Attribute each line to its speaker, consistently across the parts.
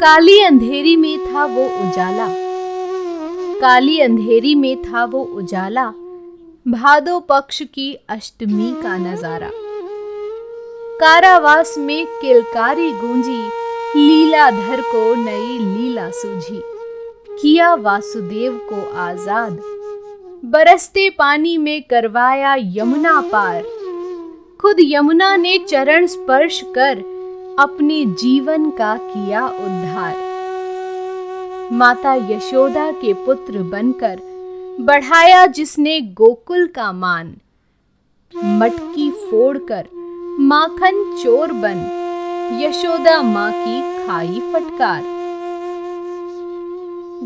Speaker 1: काली अंधेरी में था वो उजाला, काली अंधेरी में था वो उजाला, भादो पक्ष की अष्टमी का नजारा। कारावास में किलकारी गूंजी, लीलाधर को नई लीला सूझी। किया वासुदेव को आजाद, बरसते पानी में करवाया यमुना पार। खुद यमुना ने चरण स्पर्श कर अपने जीवन का किया उद्धार। माता यशोदा के पुत्र बनकर बढ़ाया जिसने गोकुल का मान। मटकी फोड़कर माखन चोर बन, यशोदा माँ की खाई फटकार।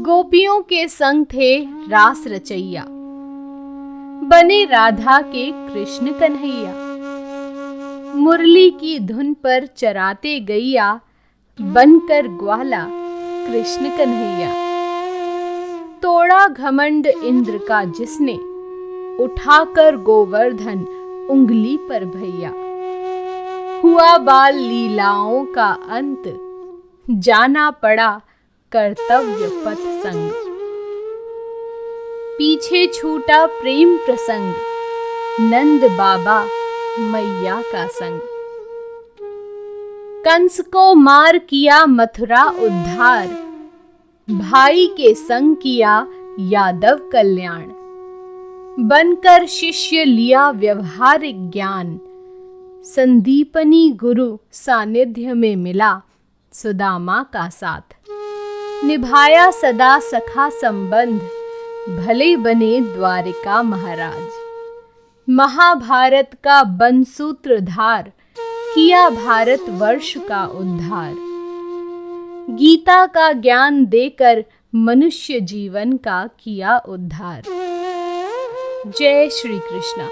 Speaker 1: गोपियों के संग थे रास रचैया, बने राधा के कृष्ण कन्हैया। मुरली की धुन पर चराते गैया, बनकर ग्वाला कृष्ण कन्हैया। तोड़ा घमंड इंद्र का जिसने, उठाकर गोवर्धन उंगली पर भैया। हुआ बाल लीलाओं का अंत, जाना पड़ा कर्तव्य पथ संग। पीछे छूटा प्रेम प्रसंग, नंद बाबा मैया का संग। कंस को मार किया मथुरा उद्धार, भाई के संग किया यादव कल्याण। बनकर शिष्य लिया व्यवहारिक ज्ञान, संदीपनी गुरु सानिध्य में मिला सुदामा का साथ। निभाया सदा सखा संबंध, भले बने द्वारिका महाराज। महाभारत का बनसूत्रधार, किया भारत वर्ष का उद्धार। गीता का ज्ञान देकर मनुष्य जीवन का किया उद्धार। जय श्री कृष्ण।